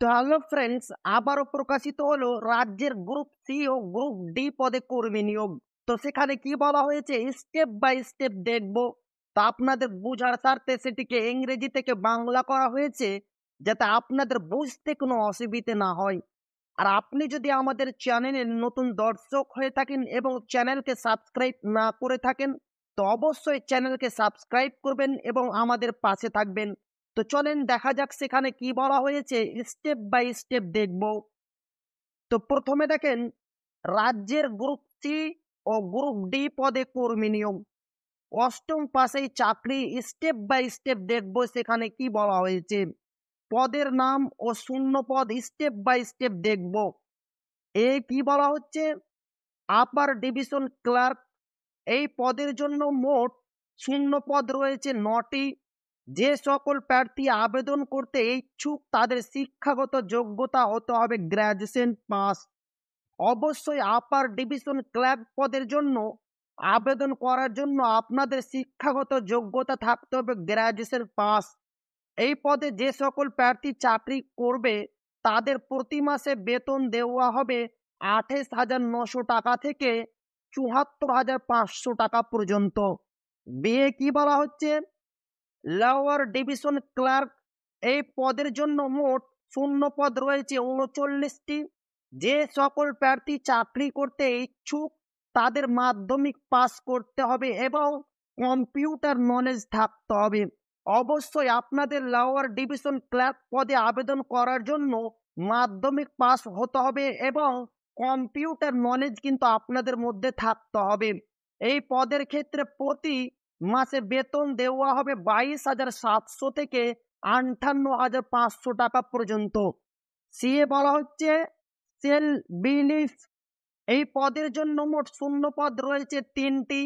তো hello friends, আবারও প্রকাশিত হলো রাজ্যের গ্রুপ সি ও গ্রুপ ডি পদে কর্মী নিয়োগ। তো সেখানে কি বলা হয়েছে স্টেপ বাই স্টেপ দেখবো। তো আপনাদের বুঝার স্বার্থে সেটিকে ইংরেজি থেকে বাংলা করা হয়েছে, যাতে আপনাদের বুঝতে কোনো অসুবিধে না হয়। আর আপনি যদি আমাদের চ্যানেলের নতুন দর্শক হয়ে থাকেন এবং চ্যানেলকে সাবস্ক্রাইব না করে থাকেন, তো অবশ্যই চ্যানেলকে সাবস্ক্রাইব করবেন এবং আমাদের পাশে থাকবেন। তো চলেন দেখা যাক সেখানে কি বলা হয়েছে, স্টেপ বাই স্টেপ দেখব। তো প্রথমে দেখেন, রাজ্যের গ্রুপ সি ও গ্রুপ ডি পদে কর্মী নিয়োগ, অষ্টম পাশেই চাকরি। স্টেপ বাই স্টেপ দেখব সেখানে কি বলা হয়েছে, পদের নাম ও শূন্য পদ স্টেপ বাই স্টেপ দেখব। কি বলা হচ্ছে, আপার ডিভিশন ক্লার্ক, এই পদের জন্য মোট শূন্য পদ রয়েছে ৯টি। যে সকল প্রার্থী আবেদন করতে ইচ্ছুক তাদের শিক্ষাগত যোগ্যতা হতে হবে গ্র্যাজুয়েশন পাস। অবশ্যই আপার ডিভিশন ক্লার্ক পদের জন্য আবেদন করার জন্য আপনাদের শিক্ষাগত যোগ্যতা থাকতে হবে গ্র্যাজুয়েশন পাস। এই পদে যে সকল প্রার্থী চাকরি করবে তাদের প্রতি মাসে বেতন দেওয়া হবে ২৮,৯০০ টাকা থেকে ৭৪,৫০০ টাকা পর্যন্ত। বিয়ে কি বলা হচ্ছে, লোয়ার ডিভিশন ক্লার্ক, এই পদের জন্য মোট শূন্য পদ রয়েছে ৩৯টি। যে সকল প্রার্থী চাকরি করতে ইচ্ছুক তাদের মাধ্যমিক পাস করতে হবে এবং কম্পিউটার নলেজ থাকতে হবে। অবশ্যই আপনাদের লোয়ার ডিভিশন ক্লার্ক পদে আবেদন করার জন্য মাধ্যমিক পাস হতে হবে এবং কম্পিউটার নলেজ কিন্তু আপনাদের মধ্যে থাকতে হবে। এই পদের ক্ষেত্রে প্রতি মাসে বেতন দেওয়া হবে ২২,৭০০ থেকে ৫৮,৫০০ টাকা পর্যন্ত। সিএ বলা হচ্ছে সেল বিলিফ, এই পদের জন্য মোট শূন্য পদ রয়েছে ৩টি।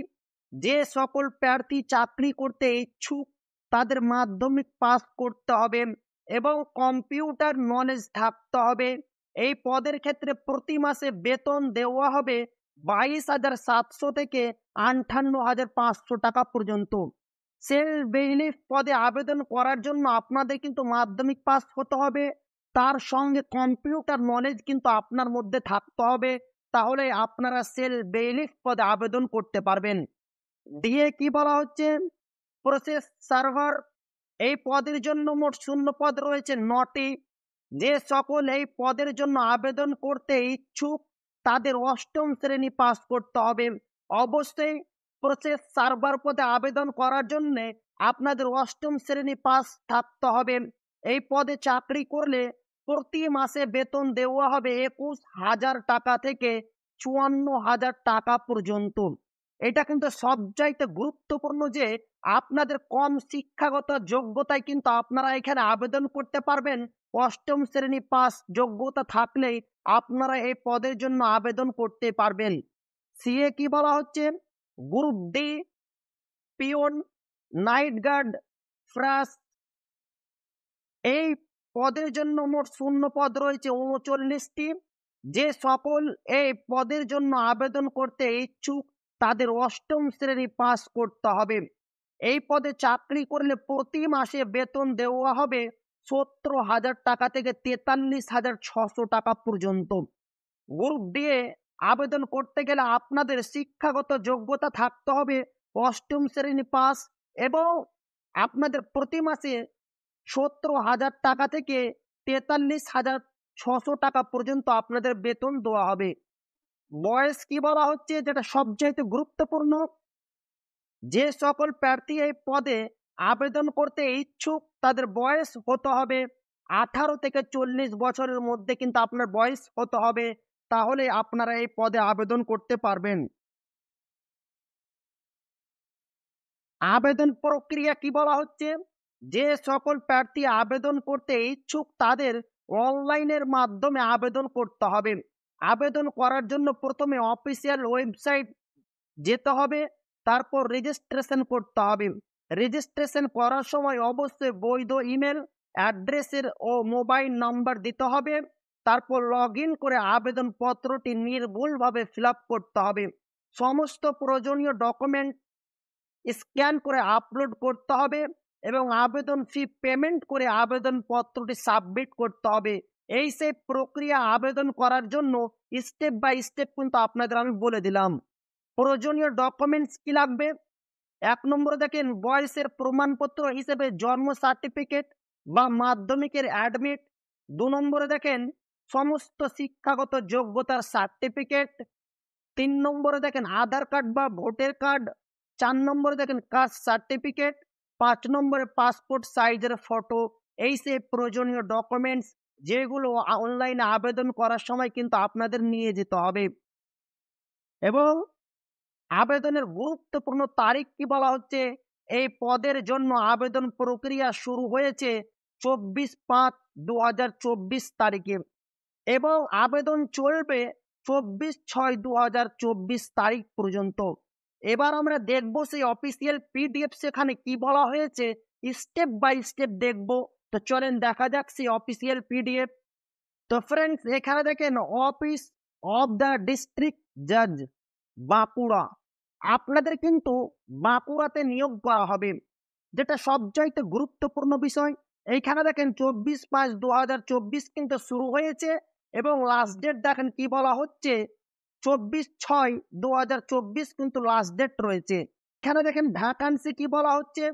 যে সকল প্রার্থী চাকরি করতে ইচ্ছুক তাদের মাধ্যমিক পাস করতে হবে এবং কম্পিউটার নলেজ থাকতে হবে। এই পদের ক্ষেত্রে প্রতি মাসে বেতন দেওয়া হবে ২২,৭০০ থেকে ৫৮,৫০০ টাকা পর্যন্ত। সেল বেইলিফ পদে আবেদন করার জন্য আপনাদের কিন্তু মাধ্যমিক পাস হতে হবে, তার সঙ্গে কম্পিউটার নলেজ কিন্তু আপনার মধ্যে থাকতে হবে। তাহলে আপনারা সেল বেইলিফ পদে আবেদন করতে পারবেন। দিয়ে কি বলা হচ্ছে, প্রসেস সার্ভার, এই পদের জন্য মোট শূন্য পদ রয়েছে ৯টি। যে সকল এই পদের জন্য আবেদন করতে ইচ্ছুক তাদের অষ্টম শ্রেণী পাস করতে হবে। অবশ্যই প্রসেস সার্ভার পদে আবেদন করার জন্য আপনাদের অষ্টম শ্রেণী পাস থাকতে হবে। এই পদে চাকরি করলে প্রতি মাসে বেতন দেওয়া হবে ২১,০০০ টাকা থেকে ৫৪,০০০ টাকা পর্যন্ত। এটা কিন্তু সবচাইতে গুরুত্বপূর্ণ যে আপনাদের কম শিক্ষাগত যোগ্যতায় কিন্তু আপনারা এখানে আবেদন করতে পারবেন। অষ্টম শ্রেণী পাস যোগ্যতা থাকলেই আপনারা এই পদের জন্য আবেদন করতে পারবেন। সিএ কি বলা হচ্ছে, group D, peon, night guard, ফ্রাস, এই পদের জন্য মোট শূন্য পদ রয়েছে ৩৯টি। যে সকল এই পদের জন্য আবেদন করতে ইচ্ছুক তাদের অষ্টম শ্রেণী পাস করতে হবে। এই পদে চাকরি করলে প্রতি মাসে বেতন দেওয়া হবে ৭০,০০০ টাকা থেকে ৪৩,৬০০ টাকা পর্যন্ত। গ্রুপ দিয়ে আবেদন করতে গেলে আপনাদের শিক্ষাগত যোগ্যতা থাকতে হবে অষ্টম শ্রেণী পাস এবং আপনাদের প্রতি মাসে ৭০,০০০ টাকা থেকে ৪৩,৬০০ টাকা পর্যন্ত আপনাদের বেতন দেওয়া হবে। বয়স কি বলা হচ্ছে, যেটা সবচাইতে গুরুত্বপূর্ণ, যে সকল প্রার্থী এই পদে আবেদন করতে ইচ্ছুক তাদের বয়স হতে হবে ১৮ থেকে ৪০ বছরের মধ্যে কিন্তু আপনার বয়স হতে হবে, তাহলে আপনারা এই পদে আবেদন করতে পারবেন। আবেদন প্রক্রিয়া কি বলা হচ্ছে, যে সকল প্রার্থী আবেদন করতে ইচ্ছুক তাদের অনলাইনের মাধ্যমে আবেদন করতে হবে। আবেদন করার জন্য প্রথমে অফিসিয়াল ওয়েবসাইট যেতে হবে, তারপর রেজিস্ট্রেশন করতে হবে। রেজিস্ট্রেশন করার সময় অবশ্যই বৈধ ইমেল অ্যাড্রেসের ও মোবাইল নাম্বার দিতে হবে। তারপর লগ ইন করে আবেদনপত্রটি নির্ভুলভাবে ফিল আপ করতে হবে। সমস্ত প্রয়োজনীয় ডকুমেন্ট স্ক্যান করে আপলোড করতে হবে এবং আবেদন ফি পেমেন্ট করে আবেদনপত্রটি সাবমিট করতে হবে। এই সেই প্রক্রিয়া আবেদন করার জন্য স্টেপ বাই স্টেপ কিন্তু আপনাদের আমি বলে দিলাম। প্রয়োজনীয় ডকুমেন্টস কি লাগবে? ১ নম্বরে দেখেন বয়সের প্রমাণপত্র হিসেবে জন্ম সার্টিফিকেট বা মাধ্যমিকের অ্যাডমিট। ২ নম্বরে দেখেন সমস্ত শিক্ষাগত যোগ্যতার সার্টিফিকেট। ৩ নম্বরে দেখেন আধার কার্ড বা ভোটার কার্ড। ৪ নম্বরে দেখেন কাস্ট সার্টিফিকেট। ৫ নম্বরে পাসপোর্ট সাইজের ফটো। এই সে প্রয়োজনীয় ডকুমেন্টস যেগুলো অনলাইনে আবেদন করার সময় কিন্তু আপনাদের নিয়ে যেতে হবে। এবং আবেদনের গুরুত্বপূর্ণ তারিখ কি বলা হচ্ছে? এই পদের জন্য আবেদন প্রক্রিয়া শুরু হয়েছে ২৪/৫/২০২৪ তারিখে এবং আবেদন চলবে ২৪/৬/২০২৪ তারিখ পর্যন্ত। এবার আমরা দেখব সেই অফিসিয়াল পিডিএফ সেখানে কি বলা হয়েছে, স্টেপ বাই স্টেপ দেখব। তো চলেন দেখা যাক সেই অফিসিয়াল পিডিএফ। তো ফ্রেন্ডস এখানে দেখেন অফিস অফ দ্য ডিস্ট্রিক্ট জাজ বাঁকুড়া। আপনাদের কিন্তু বাঁকুড়াতে নিয়োগ করা হবে, যেটা সবচাইতে গুরুত্বপূর্ণ বিষয়। এইখানে দেখেন ২৪/৫/২০২৪ কিন্তু শুরু হয়েছে এবং লাস্ট ডেট দেখেন কি বলা হচ্ছে ২৪/৬/২০২৪ কিন্তু লাস্ট ডেট রয়েছে। এখানে দেখেন ভ্যাকান্সি কি বলা হচ্ছে,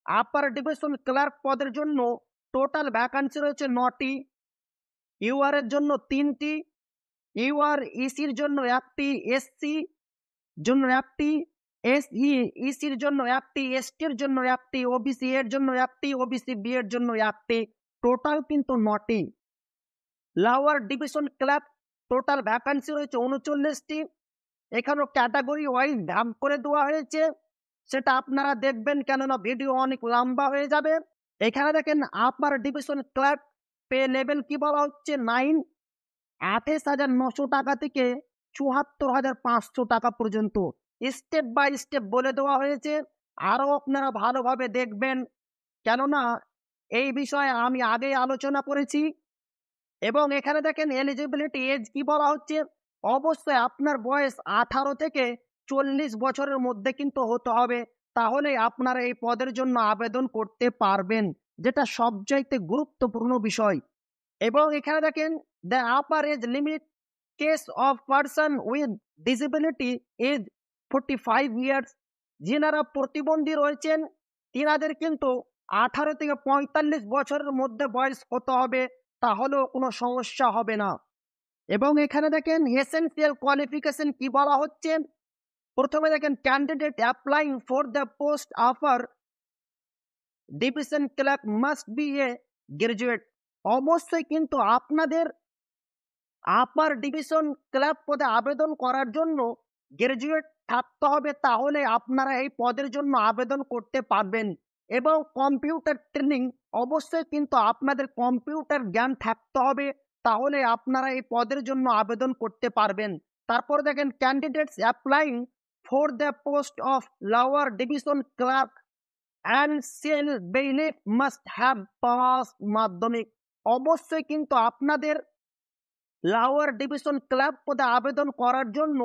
আপার ডিভিশন ক্লার্ক পদের জন্য টোটাল ভ্যাকান্সি রয়েছে ৯টি, ইউআর এর জন্য ৩টি, ইউআর ইসির জন্য ১টি, এসসি জন্য ১টি, এসই ইসির জন্য ১টি, এসটির জন্য ১টি, ওবিসি এর জন্য ১টি, ওবিসি বি এর জন্য ১টি, টোটাল কিন্তু ৯টি। Lower division clerk total vacancy রয়েছে ৩৯টি। এখানেও ক্যাটাগরি ওয়াইজ ভাগ করে দেওয়া হয়েছে, সেটা আপনারা দেখবেন কেননা ভিডিও অনেক লম্বা হয়ে যাবে। এখানে দেখেন upper division clerk pay level কি বলা হচ্ছে 9, ২৮,৯০০ টাকা থেকে ৭৪,৫০০ টাকা পর্যন্ত। স্টেপ বাই স্টেপ বলে দেওয়া হয়েছে, আরও আপনারা ভালোভাবে দেখবেন কেননা এই বিষয়ে আমি আগেই আলোচনা করেছি। এবং এখানে দেখেন এলিজিবিলিটি এজ কি বলা হচ্ছে, অবশ্যই আপনার বয়স 18 থেকে 40 বছরের মধ্যে কিন্তু হতে হবে, তাহলে আপনারা এই পদের জন্য আবেদন করতে পারবেন, যেটা সবচাইতে গুরুত্বপূর্ণ বিষয়। এবং এখানে দেখেন the upper age limit case of person with disability is 45 years. যিনারা প্রতিবন্ধী রয়েছেন তিনাদের কিন্তু 18 থেকে 45 বছরের মধ্যে বয়স হতে হবে, তাহলেও কোনো সমস্যা হবে না। এবং এখানে দেখেন এসেনশিয়াল কোয়ালিফিকেশন কি বলা হচ্ছে, প্রথমে দেখেন candidate applying for the post upper division clerk must be a graduate. অবশ্যই কিন্তু আপনাদের আপার ডিভিশন ক্লার্ক পদে আবেদন করার জন্য গ্রাজুয়েট থাকতে হবে, তাহলে আপনারা এই পদের জন্য আবেদন করতে পারবেন। এবং কম্পিউটার ট্রেনিং অবশ্যই কিন্তু আপনাদের কম্পিউটার জ্ঞান থাকতে হবে, তাহলে আপনারা এই পদের জন্য আবেদন করতে পারবেন। তারপর দেখেন candidates applying for the post of lower division clerk and sale bailiff must have pass মাধ্যমিক। অবশ্যই কিন্তু আপনাদের লোয়ার ডিভিশন ক্লার্ক পদে আবেদন করার জন্য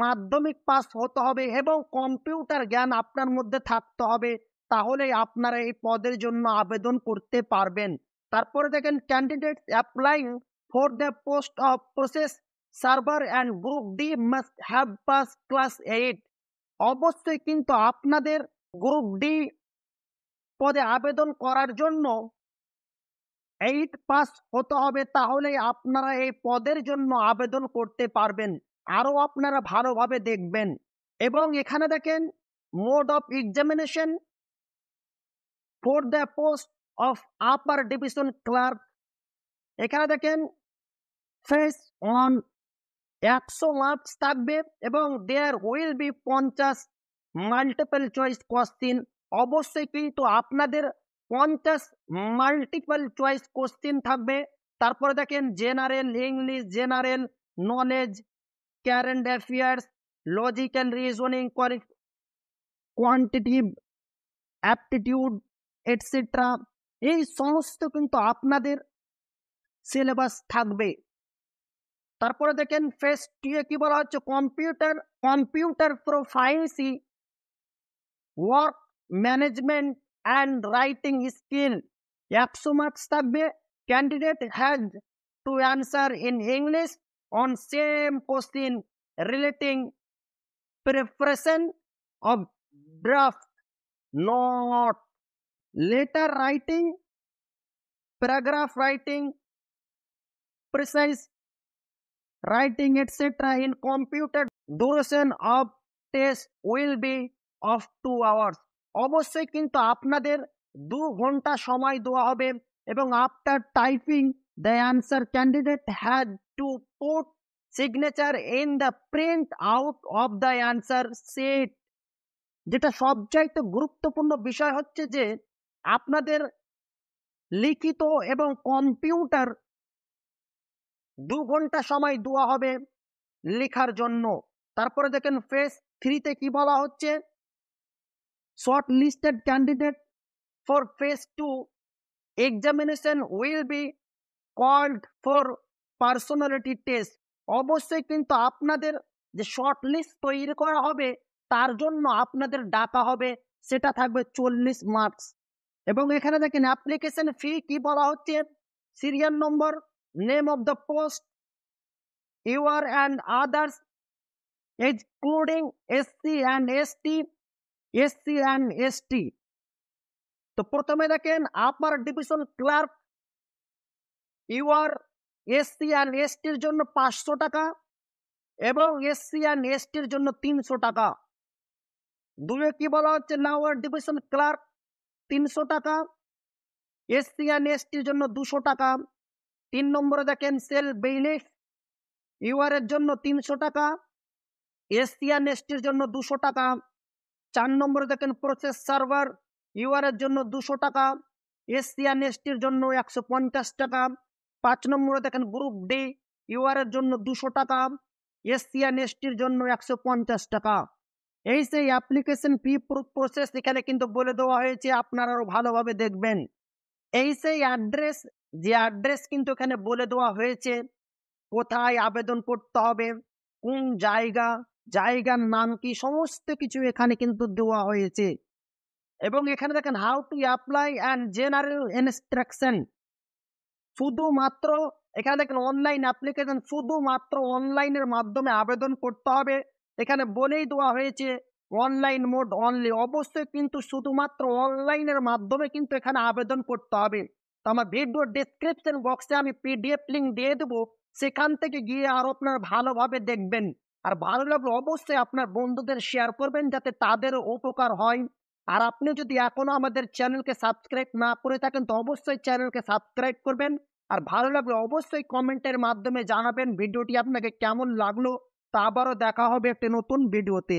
মাধ্যমিক পাস হতে হবে এবং কম্পিউটার জ্ঞান আপনার মধ্যে থাকতে হবে, তাহলেই আপনারা এই পদের জন্য আবেদন করতে পারবেন। তারপরে দেখেন candidates applying for the post of process server and group D must have pass class 8। অবশ্যই কিন্তু আপনাদের গ্রুপ ডি পদে আবেদন করার জন্য 8 পাস হতে হবে, তাহলেই আপনারা এই পদের জন্য আবেদন করতে পারবেন। আরও আপনারা ভালোভাবে দেখবেন। এবং এখানে দেখেন mode of examination for the post of upper division clerk. এখানে দেখেন ফেস অন 100 মার্কস থাকবে এবং there will be 50 multiple choice question. অবশ্যই কিন্তু আপনাদের 50 মাল্টিপল চয়েস কোশ্চিন থাকবে। তারপরে দেখেন general English, general knowledge, current affairs, logical reasoning, quantitative aptitude etcetera. এই সমস্ত কিন্তু আপনাদের সিলেবাস থাকবে। তারপরে দেখেন ফেস 2 এ কি বলা হচ্ছে, computer proficiency, work management and writing skill. 100 marks থাকবে। Candidate has to answer in English on same question relating preparation of draft, not letter writing, paragraph writing, precise writing, etc. in computer. Duration of test will be of 2 hours. অবশ্যই কিন্তু আপনাদের 2 ঘন্টা সময় দেওয়া হবে এবং after typing the answer candidate had to put signature in the print out of the answer sheet. যেটা সবচাইতে গুরুত্বপূর্ণ বিষয় হচ্ছে যে আপনাদের লিখিত এবং কম্পিউটার 2 ঘন্টা সময় দেওয়া হবে লেখার জন্য। তারপরে দেখেন ফেজ 3 তে কি বলা হচ্ছে, shortlisted candidate for phase 2 examination will be called for personality test. অবশ্যই কিন্তু আপনাদের যে শর্ট লিস্ট তৈরি করা হবে তার জন্য আপনাদের ডাকা হবে, সেটা থাকবে 40 মার্কস। এবং এখানে দেখেন অ্যাপ্লিকেশন ফি কি বলা হচ্ছে, serial number, name of the post, UR and others excluding SC and ST. তো প্রথমে দেখেন upper division clerk, UR SC and এসটির জন্য 500 টাকা এবং এসসি অ্যান্ড এসটির জন্য 300 টাকা। দুয়ে কি বলা হচ্ছে, লোয়ার ডিভিশন ক্লার্ক 300 টাকা, এসসি অ্যান্ড এসটির জন্য 200 টাকা। 3 নম্বরে দেখেন সেল বেইলিফ, ইউআর এর জন্য 300 টাকা, এসসি অ্যান্ড এসটির জন্য 200 টাকা। 4 নম্বরে দেখেন প্রসেস সার্ভার, ইউআর এর জন্য 200 টাকা, এসসি অ্যান্ড এসটির জন্য 150 টাকা। 5 নম্বরে দেখেন গ্রুপ ডি, ইউআর এর জন্য 200 টাকা, এসসি অ্যান্ড এসটির জন্য 150 টাকা। এই সেই অ্যাপ্লিকেশন ফি প্রসেস এখানে কিন্তু বলে দেওয়া হয়েছে, আপনারা আরো ভালোভাবে দেখবেন। এই সেই অ্যাড্রেস, যে অ্যাড্রেস কিন্তু এখানে বলে দেওয়া হয়েছে, কোথায় আবেদন করতে হবে, কোন জায়গার নাম কি, সমস্ত কিছু এখানে কিন্তু দেওয়া হয়েছে। এবং এখানে দেখেন how to apply and general instruction, শুধুমাত্র এখানে দেখেন অনলাইন অ্যাপ্লিকেশন, শুধুমাত্র অনলাইনের মাধ্যমে আবেদন করতে হবে। এখানে বলেই দেওয়া হয়েছে অনলাইন মোড অনলি, অবশ্যই কিন্তু শুধুমাত্র অনলাইনের মাধ্যমে কিন্তু এখানে আবেদন করতে হবে। তো আমার ভিডিও ডেসক্রিপশন বক্সে আমি পিডিএফ লিঙ্ক দিয়ে দেবো, সেখান থেকে গিয়ে আরো আপনারা ভালোভাবে দেখবেন। আর ভালো লাগলে অবশ্যই আপনার বন্ধুদের শেয়ার করবেন যাতে তাদেরও উপকার হয়। আর আপনি যদি এখনো আমাদের চ্যানেলকে সাবস্ক্রাইব না করে থাকেন তো অবশ্যই চ্যানেলকে সাবস্ক্রাইব করবেন। আর ভালো লাগলে অবশ্যই কমেন্টের মাধ্যমে জানাবেন ভিডিওটি আপনাকে কেমন লাগলো। তা আবারও দেখা হবে একটি নতুন ভিডিওতে।